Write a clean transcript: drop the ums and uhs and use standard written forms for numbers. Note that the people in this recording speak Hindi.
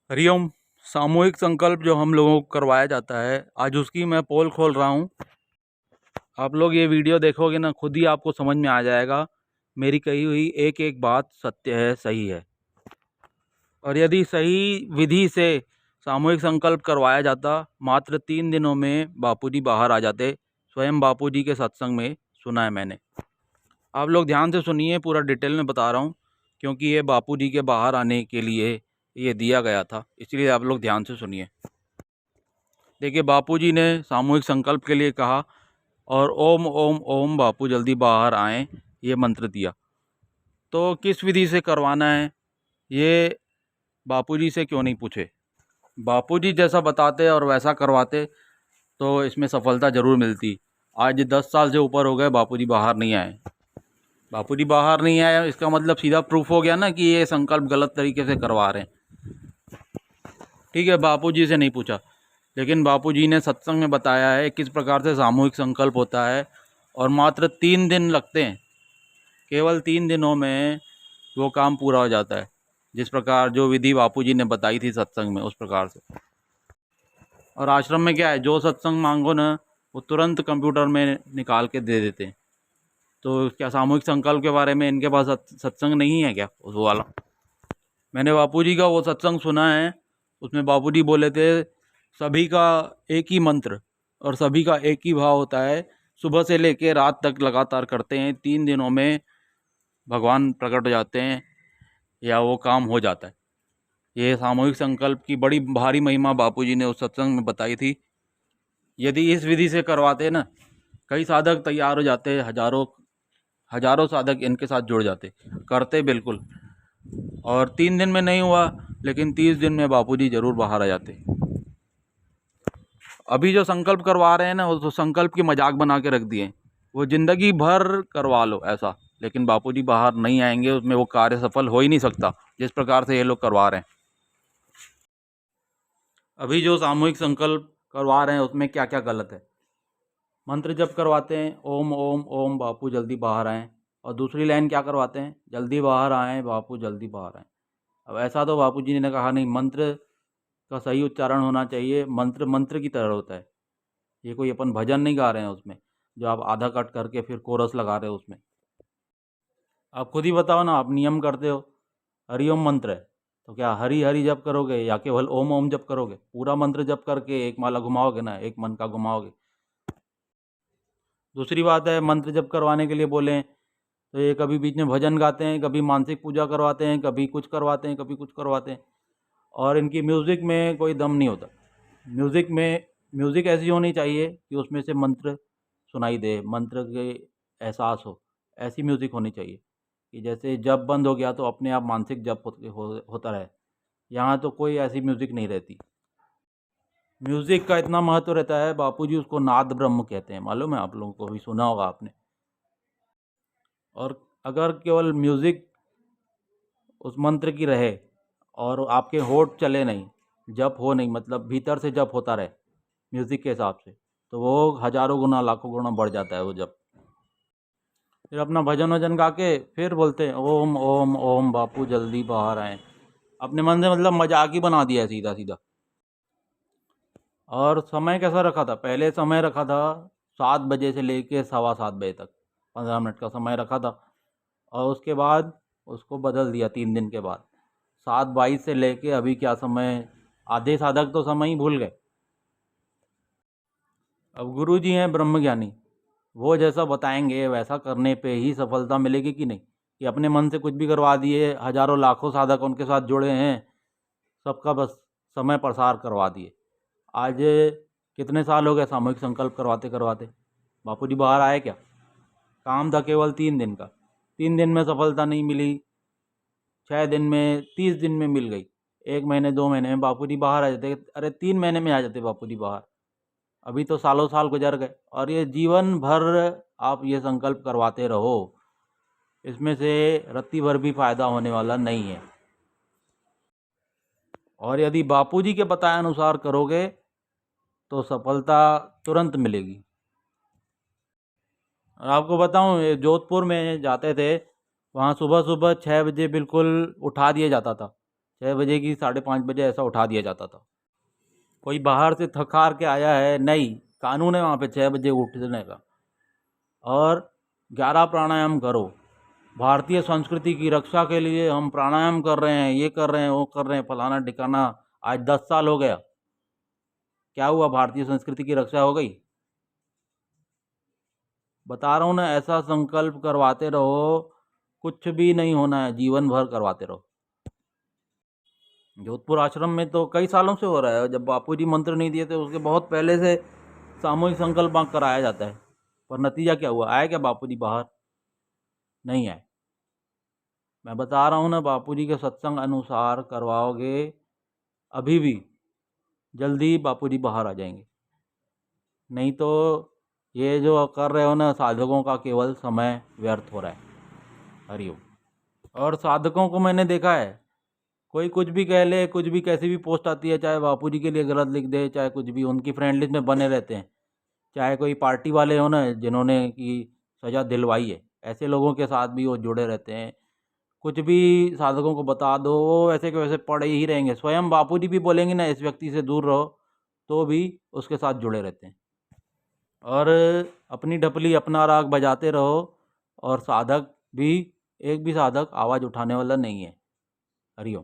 हरिओम। सामूहिक संकल्प जो हम लोगों को करवाया जाता है, आज उसकी मैं पोल खोल रहा हूँ। आप लोग ये वीडियो देखोगे ना, खुद ही आपको समझ में आ जाएगा मेरी कही हुई एक एक बात सत्य है, सही है। और यदि सही विधि से सामूहिक संकल्प करवाया जाता, मात्र 3 दिनों में बापूजी बाहर आ जाते। स्वयं बापूजी के सत्संग में सुना है मैंने। आप लोग ध्यान से सुनिए, पूरा डिटेल में बता रहा हूँ, क्योंकि ये बापूजी के बाहर आने के लिए ये दिया गया था, इसलिए आप लोग ध्यान से सुनिए। देखिए, बापूजी ने सामूहिक संकल्प के लिए कहा और ओम ओम ओम बापू जल्दी बाहर आएं, ये मंत्र दिया। तो किस विधि से करवाना है ये बापूजी से क्यों नहीं पूछे? बापूजी जैसा बताते और वैसा करवाते तो इसमें सफलता ज़रूर मिलती। आज 10 साल से ऊपर हो गए, बापूजी बाहर नहीं आए। बापूजी बाहर नहीं आए, इसका मतलब सीधा प्रूफ हो गया ना कि ये संकल्प गलत तरीके से करवा रहे हैं। ठीक है, बापूजी से नहीं पूछा, लेकिन बापूजी ने सत्संग में बताया है किस प्रकार से सामूहिक संकल्प होता है। और मात्र 3 दिन लगते हैं, केवल 3 दिनों में वो काम पूरा हो जाता है, जिस प्रकार जो विधि बापूजी ने बताई थी सत्संग में, उस प्रकार से। और आश्रम में क्या है, जो सत्संग मांगो ना, वो तुरंत कंप्यूटर में निकाल के दे देते हैं। तो क्या सामूहिक संकल्प के बारे में इनके पास सत्संग नहीं है क्या, उस वाला? मैंने बापूजी का वो सत्संग सुना है, उसमें बापूजी बोले थे सभी का एक ही मंत्र और सभी का एक ही भाव होता है, सुबह से लेकर रात तक लगातार करते हैं, 3 दिनों में भगवान प्रकट हो जाते हैं या वो काम हो जाता है। ये सामूहिक संकल्प की बड़ी भारी महिमा बापूजी ने उस सत्संग में बताई थी। यदि इस विधि से करवाते ना, कई साधक तैयार हो जाते, हजारों हजारों साधक इनके साथ जुड़ जाते, करते बिल्कुल। और 3 दिन में नहीं हुआ, लेकिन 30 दिन में बापूजी ज़रूर बाहर आ जाते। अभी जो संकल्प करवा रहे हैं ना, वो तो संकल्प की मजाक बना के रख दिए। वो ज़िंदगी भर करवा लो ऐसा, लेकिन बापूजी बाहर नहीं आएंगे, उसमें वो कार्य सफल हो ही नहीं सकता, जिस प्रकार से ये लोग करवा रहे हैं। अभी जो सामूहिक संकल्प करवा रहे हैं उसमें क्या क्या गलत है? मंत्र जब करवाते हैं ओम ओम ओम बापू जल्दी बाहर आएँ, और दूसरी लाइन क्या करवाते हैं, जल्दी बाहर आएँ बापू जल्दी बाहर आएँ। अब ऐसा तो बापूजी ने कहा नहीं, मंत्र का सही उच्चारण होना चाहिए। मंत्र मंत्र की तरह होता है, ये कोई अपन भजन नहीं गा रहे हैं उसमें, जो आप आधा कट करके फिर कोरस लगा रहे हो उसमें। आप खुद ही बताओ ना, आप नियम करते हो, हरिओम मंत्र है, तो क्या हरि हरि जप करोगे या केवल ओम ओम जप करोगे? पूरा मंत्र जप करके एक माला घुमाओगे ना, एक मन का घुमाओगे। दूसरी बात है, मंत्र जप करवाने के लिए बोलें तो ये कभी बीच में भजन गाते हैं, कभी मानसिक पूजा करवाते हैं, कभी कुछ करवाते हैं, कभी कुछ करवाते हैं। और इनकी म्यूज़िक में कोई दम नहीं होता। म्यूज़िक ऐसी होनी चाहिए कि उसमें से मंत्र सुनाई दे, मंत्र के एहसास हो। ऐसी म्यूज़िक होनी चाहिए कि जैसे जप बंद हो गया तो अपने आप मानसिक जप होता रहे। यहाँ तो कोई ऐसी म्यूज़िक नहीं रहती। म्यूज़िक का इतना महत्व रहता है, बापूजी उसको नाद ब्रह्म कहते हैं, मालूम है आप लोगों को, भी सुना होगा आपने। और अगर केवल म्यूज़िक उस मंत्र की रहे और आपके होठ चले नहीं, जप हो नहीं, मतलब भीतर से जप होता रहे म्यूज़िक के हिसाब से, तो वो हज़ारों गुना लाखों गुना बढ़ जाता है वो जप। फिर अपना भजन वजन गा के फिर बोलते हैं ओम ओम ओम बापू जल्दी बाहर आएँ। अपने मन से मतलब मजाक ही बना दिया है सीधा सीधा। और समय कैसा रखा था? पहले समय रखा था 7 बजे से लेके 7:15 बजे तक, 15 मिनट का समय रखा था। और उसके बाद उसको बदल दिया 3 दिन के बाद, 7:22 से लेके अभी क्या समय, आधे साधक तो समय ही भूल गए। अब गुरु जी हैं ब्रह्मज्ञानी, वो जैसा बताएंगे वैसा करने पे ही सफलता मिलेगी कि नहीं, कि अपने मन से कुछ भी करवा दिए, हजारों लाखों साधक उनके साथ जुड़े हैं, सबका बस समय प्रसार करवा दिए। आज कितने साल हो गए सामूहिक संकल्प करवाते करवाते, बापूजी बाहर आए क्या? काम था केवल 3 दिन का, 3 दिन में सफलता नहीं मिली, 6 दिन में, 30 दिन में मिल गई, 1 महीने 2 महीने में बापूजी बाहर आ जाते। अरे 3 महीने में आ जाते बापूजी बाहर, अभी तो सालों साल गुजर गए। और ये जीवन भर आप ये संकल्प करवाते रहो, इसमें से रत्ती भर भी फायदा होने वाला नहीं है। और यदि बापूजी के बताए अनुसार करोगे तो सफलता तुरंत मिलेगी। और आपको बताऊं, ये जोधपुर में जाते थे, वहाँ सुबह सुबह 6 बजे बिल्कुल उठा दिया जाता था, 6 बजे की 5:30 बजे ऐसा उठा दिया जाता था। कोई बाहर से थक हार के आया है, नहीं, कानून है वहाँ पे 6 बजे उठने का। और 11 प्राणायाम करो। भारतीय संस्कृति की रक्षा के लिए हम प्राणायाम कर रहे हैं, ये कर रहे हैं, वो कर रहे हैं, फलाना ठिकाना। आज 10 साल हो गया, क्या हुआ? भारतीय संस्कृति की रक्षा हो गई? बता रहा हूँ ना, ऐसा संकल्प करवाते रहो, कुछ भी नहीं होना है, जीवन भर करवाते रहो। जोधपुर आश्रम में तो कई सालों से हो रहा है। जब बापूजी मंत्र नहीं दिए थे उसके बहुत पहले से सामूहिक संकल्प कराया जाता है। पर नतीजा क्या हुआ? आए क्या बापूजी बाहर? नहीं आए। मैं बता रहा हूँ ना, बापूजी के सत्संग अनुसार करवाओगे, अभी भी जल्दी बापूजी बाहर आ जाएंगे। नहीं तो ये जो कर रहे हो ना, साधकों का केवल समय व्यर्थ हो रहा है। हरिओम। और साधकों को मैंने देखा है, कोई कुछ भी कह ले, कुछ भी, कैसी भी पोस्ट आती है, चाहे बापूजी के लिए गलत लिख दे, चाहे कुछ भी, उनकी फ्रेंड लिस्ट में बने रहते हैं। चाहे कोई पार्टी वाले हो ना, जिन्होंने की सज़ा दिलवाई है, ऐसे लोगों के साथ भी वो जुड़े रहते हैं। कुछ भी साधकों को बता दो, वो वैसे के वैसे पड़े ही रहेंगे। स्वयं बापूजी भी बोलेंगे ना, इस व्यक्ति से दूर रहो, तो भी उसके साथ जुड़े रहते हैं। और अपनी ढपली, अपना राग बजाते रहो। और साधक भी, एक भी साधक आवाज़ उठाने वाला नहीं है। हरिओम।